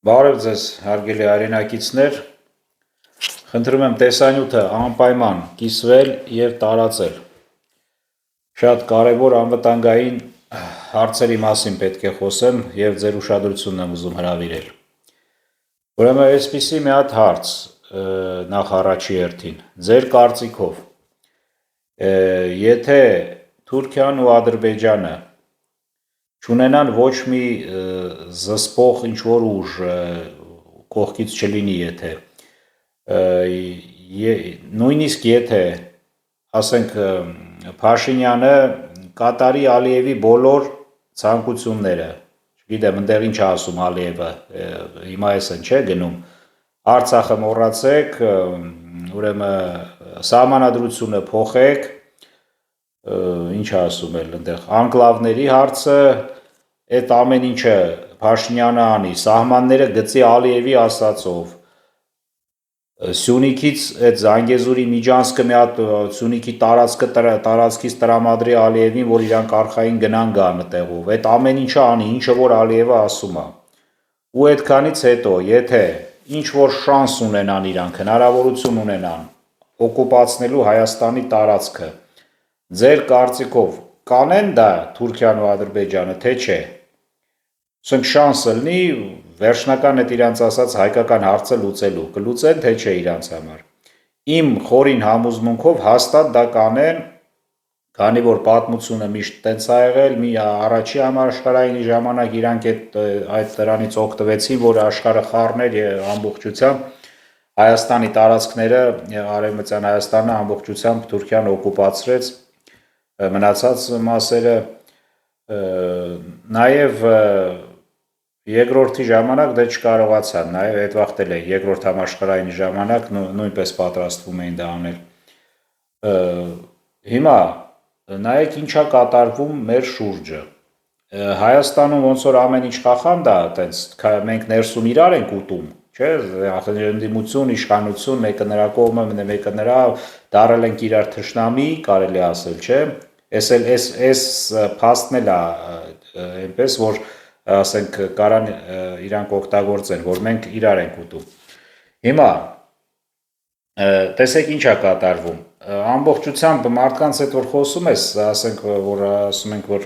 Բարև ձեզ, հարգելի հայրենակիցներ, խնդրում եմ տեսանյութը անպայման կիսվել և տարածել։ Շատ կարևոր անվտանգային հարցերի մասին պետք է խոսեմ և ձեր ուշադրությունն եմ ուզում հրավիրել։ Ուրեմն այսպիսի մի հատ հարց նախ առաջի հերթին, ձեր կարծիքով, եթե Թուրքիան ու Ադրբեջանը չունենան ոչ մի զսպող ինչ-որ ուժ, կողքից չլինի եթե, նույնիսկ եթե, ասենք, Փաշինյանը կատարի Ալիևի բոլոր ցանկությունները, չգիտեմ, ընդեղ ինչ ասում Ալիևը, հիմա ես են չէ գնում, Արցախը մոռացեք, ուրեմն սահմանադրությունը փոխեք, ինչ ասում էլ ընդեղ, անկլավների հարցը, այդ ամեն ինչը Փաշինյանը անի, սահմանները գծի Ալիևի ասածով, Սյունիքից այդ Զանգեզուրի Միջանցքը մի հատ Սյունիքի տարածքից տրամադրի Ալիևին, որ իրանք արխային գնան գան տեղով, այդ ամեն ինչը անի, ինչը որ Ալիևը ասում է, ու այդքանից հետո, եթե ինչ-որ շանս ունենան իրանք, հնարավորություն ունենան օկուպացնելու Հայաստանի տարածքը, ձեր կարծիքով կանեն դա Թուրքիան ու Ադրբեջանը, թե չէ, ասենք շանսը լինի վերջնական այդ իրանց ասած հայկական հարցը լուծելու, կլուծեն թե չէ իրանց համար, իմ խորին համոզմունքով հաստատ դա կանեն, քանի որ պատմությունը միշտ տենց է եղել, մի առաջի համաշխարհային ժամանակ իրանք այդ դրանից օգտվեցին, որ աշխարհը խառներ ամբողջությամբ Հայաստանի տարածքները, Արևմտյան Հայաստանը ամբողջությամբ Թուրքիան օկուպացրեց, մնացած մասերը, նաև երկրորդի ժամանակ դա չկարողացան, նաև այդ վաղտել է երկրորդ համաշխարհային ժամանակ նույնպես պատրաստվում էին դա անել։ Հիմա նայեք ինչա կատարվում մեր շուրջը։ Հայաստանում ոնց որ ամեն ինչ խախանդ է, այտենց մենք ներսում իրար ենք ուտում, չէ՞, ընդդիմություն, իշխանություն, մեկը նրա կողմը, մեկը նրա, դարել ենք իրար թշնամի, կարելի ասել, չէ՞։ Այս փաստն էլ է այնպես, որ ասենք կարան իրանք օգտագործեն, որ մենք իրար ենք ուտում։ Հիմա տեսեք ինչ է կատարվում։ Ամբողջությամբ մարդկանց հետ որ խոսում ես, ասենք որ ասում ենք որ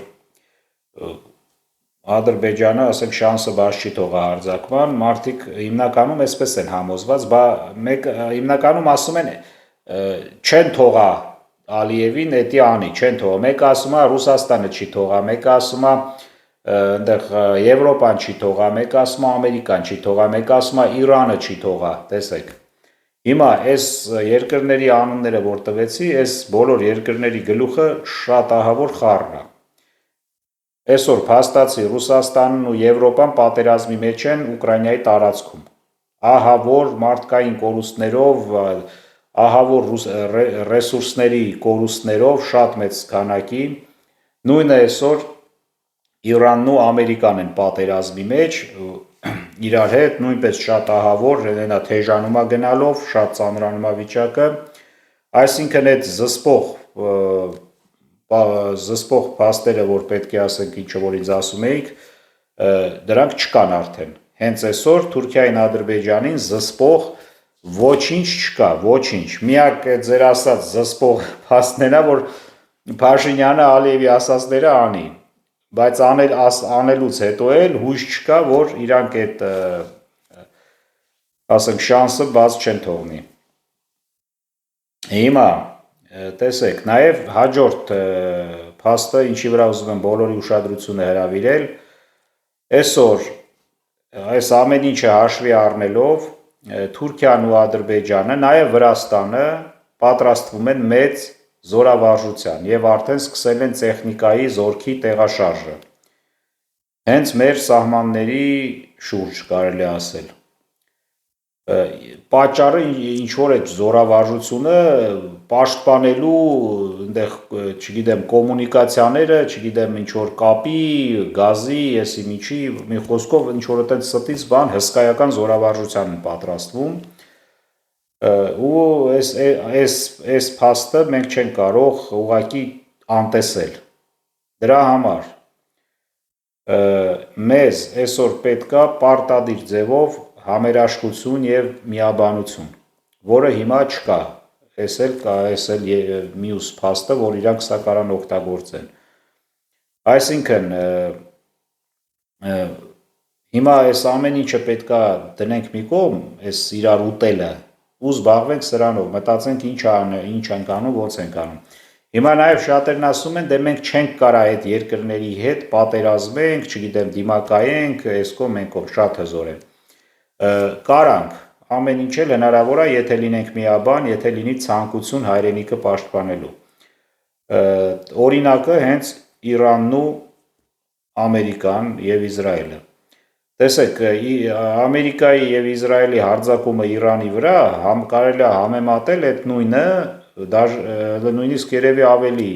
Ադրբեջանը, ասենք շանսը բաց չի թողա հարձակման, մարդիկ հիմնականում այսպես են համոզված, հիմնականում ասում են չեն թողա Ալիևին էդի անի, չեն թողա, մեկը ասում է Ռուսաստանը չի թողա, մեկը ասում է այնտեղ Եվրոպան չի թողա, մեկը ասում է Ամերիկան չի թողա, մեկը ասում է Իրանը չի թողա, տեսեք։ Հիմա այս երկրների անունները որ տվեցի, այս բոլոր երկրների գլուխը շատ ահավոր խառն է։ Այսօր փաստացի Ռուսաստանն ու Եվրոպան պատերազմի մեջ են Ուկրաինայի տարածքում։ Ահավոր մարդկային կորուստներով, ահավոր ռեսուրսների կորուստներով շատ մեծ քանակի, նույնը այսօր Իրանն ու Ամերիկան են պատերազմի մեջ, իրար հետ նույնպես շատ ահավոր, թեժանում է գնալով, շատ ծանրանում է վիճակը, այսինքն այդ զսպող փաստերը, որ պետք է ասենք ինչը որ ինձ ասում էիք, դրանք չկան արդեն, հենց այսօր Թուրքիային Ադրբեջանին զսպող ոչինչ չկա, ոչինչ, միակ ձեր ասած զսպող փաստն է, որ Փաշինյանը Ալիևի ասածները անի, բայց անելուց հետո էլ հույս չկա, որ իրանք այդ ասենք շանսը բաց չեն թողնի։ Հիմա տեսեք, նաև հաջորդ փաստը, ինչի վրա ուզում եմ բոլորի ուշադրությունը հրավիրել, այսօր այս ամեն ինչը հաշվի առնելով Թուրքիան ու Ադրբեջանը, նաև Վրաստանը պատրաստվում են մեծ զորավարժության և արդեն սկսել են տեխնիկայի զորքի տեղաշարժը։ Հենց մեր սահմանների շուրջ կարելի ասել։ Պատճառը ինչ որ այդ զորավարժությունը պաշտպանելու այնտեղ, չգիտեմ, կոմունիկացիաները, չգիտեմ, ինչ որ կապի, գազի, եսի միջի, մի խոսքով ինչ որ այդպես ստից բան հսկայական զորավարժության են պատրաստվում։ Ու այս փաստը մենք չենք կարող ուղղակի անտեսել։ Դրա համար մեզ այսօր պետքա պարտադիր ձևով համերաշխություն եւ միաբանություն, որը հիմա չկա, այս էլ մյուս փաստը, որ իրանք սա կարան օգտագործեն։ Այսինքն հիմա այս ամեն ինչը պետքա դնենք մի կողմ, այս իրար ուտելը, ու զբաղվենք սրանով, մտածենք ինչ ենք անում, ոնց ենք անում։ Հիմա նաև շատերն ասում են, դե մենք չենք կարա այդ երկրների հետ պատերազմենք, չգիտեմ, դիմակայենք, այս կողմ մենք շատ հզոր են։ Կարանք, ամեն ինչ էլ հնարավոր է, եթե լինենք միաբան, եթե լինի ցանկություն հայրենիքը պաշտպանելու։ Օրինակը հենց Իրանն ու Ամերիկան եւ Իսրայելը։ Տեսեք, Ամերիկայի եւ Իսրայելի հարձակումը Իրանի վրա կարելի է համեմատել այդ նույնը, նույնիսկ երևի ավելի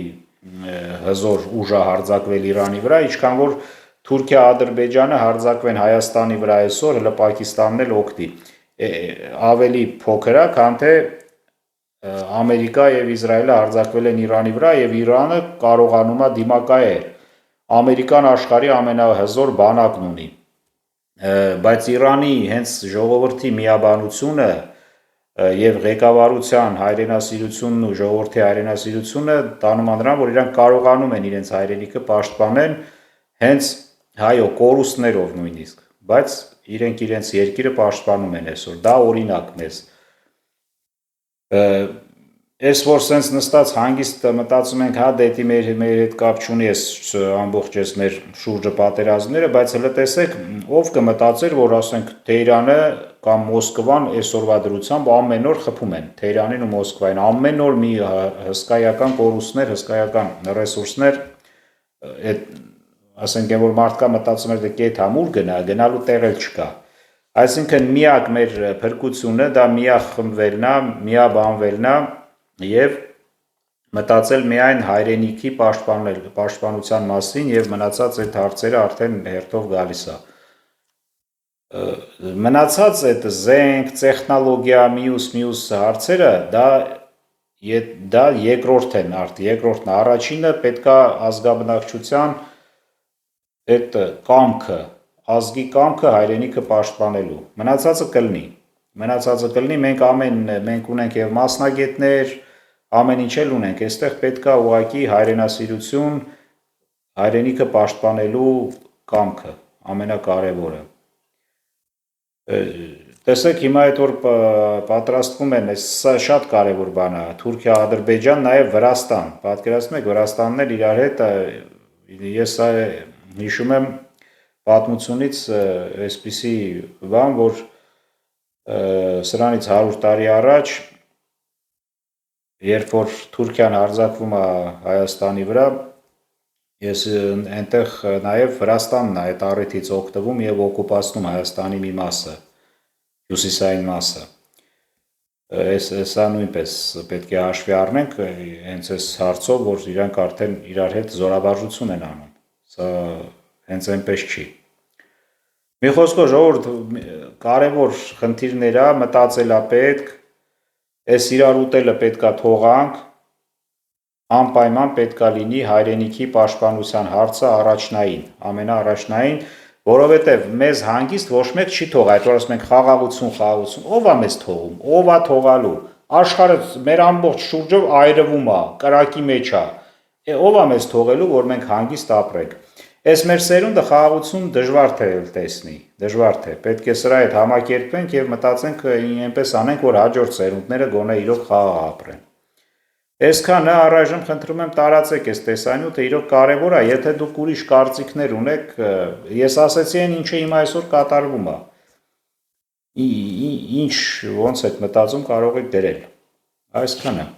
հզոր ուժ է հարձակվել Իրանի վրա, ինչքան որ Թուրքիա, Ադրբեջանը հարձակվեն Հայաստանի վրա այսօր, հələ Պակիստանն էլ օգտի։ Ավելի փոքր է, քան թե Ամերիկա եւ Իսրայելը հարձակվել են Իրանի վրա եւ Իրանը կարողանում է դիմակայել։ Ամերիկան աշխարհի ամենահզոր բանակն ունի։ Բայց Իրանի հենց ժողովրդի միաբանությունը եւ ղեկավարության հայրենասիրությունն ու ժողովրդի հայրենասիրությունը տանում է նրան, որ իրանք կարողանում են իրենց հայրենիքը պաշտպանել հենց հայո կորուստներով նույնիսկ, բայց իրենք իրենց երկիրը պաշտպանում են այսօր։ Դա օրինակ մեզ։ Ես որ սենց նստած հանգիստ մտածում ենք, հա դեպի մեր հետ կապ չունի այս ամբողջ այս մեր շուրջը պատերազմները, բայց հələ տեսեք, ով կմտածեր, որ ասենք Թեհրանը կամ Մոսկվան այսօրվա դրությամբ ամեն օր խփում են Թեհրանին ու Մոսկվային, ամեն օր մի հսկայական կորուստներ, հսկայական ռեսուրսներ, այդ ասենք որ մարդկա մտածում էր դե կետ համուր գնալու տեղ էլ չկա։ Այսինքն միակ մեր փրկությունը դա միախմբվելն է, միաբանվելն է եւ մտածել միայն հայրենիքի պաշտպանության մասին եւ մնացած այդ հարցերը արդեն հերթով գալիս է։ Մնացած այդ զենք, տեխնոլոգիա, մյուս հարցերը դա երկրորդն է, առաջինը պետքա ազգաբնակչության այդ կամքը, ազգի կամքը հայրենիքը պաշտպանելու։ Մնացածը կլինի, մենք ունենք եւ մասնագետներ, ամեն ինչ էլ ունենք, այստեղ պետքա ուղղակի հայրենասիրություն, հայրենիքը պաշտպանելու կամքը, ամենակարևորը։ Տեսեք, հիմա այդ որ պատրաստվում են, սա շատ կարևոր բան է, Թուրքիա, Ադրբեջան, նաև Վրաստան, պատկերացնում եք, Վրաստանն էլ իրար հետ, ես հիշում եմ պատմությունից այսպիսի բան, որ սրանից 100 տարի առաջ, երբ որ Թուրքիան հարձակվում է Հայաստանի վրա, ես այնտեղ նաև Վրաստանն է այդ առիթից օգտվում եւ օկուպացնում Հայաստանի մի մասը, հյուսիսային մասը։ Սա նույնպես պետք է հաշվի առնենք հենց այս հարցով, որ իրանք արդեն իրար հետ զորավարժություն են անում։ Սա հենց այնպես չի։ Մի խոսքով ժողովուրդ կարևոր խնդիրներ է, մտածելա պետք, այս իրար ուտելը պետքա թողանք, անպայման պետքա լինի հայրենիքի պաշտպանության հարցը առաջնային, ամենաառաջնային, որովհետև մեզ հանգիստ ոչ մեկ չի թող, այդ որ ասում ենք խաղաղություն, ով է մեզ թողում, ով է թողալու, աշխարհը մեր ամբողջ շուրջը այրվում է, կրակի մեջ է, ով է մեզ թողելու, որ մենք հանգիստ ապրենք։ Այս մեր սերունդը խաղաղություն դժվար թե տեսնի, դժվար թե, պետք է սրա հետ համակերպենք եւ մտածենք այնպես անենք, որ հաջորդ սերունդները գոնե իրոք խաղաղ ապրեն։ Այսքանը առայժմ խնդրում եմ տարածեք այս տեսանյութը, իրոք կարևոր է, եթե դուք ուրիշ կարծիքներ ունեք, ես ասեցի այն ինչը հիմա այսօր կատարվում է։ Ինչ ոնց եք մտածում կարող եք դրել։ Այսքանը։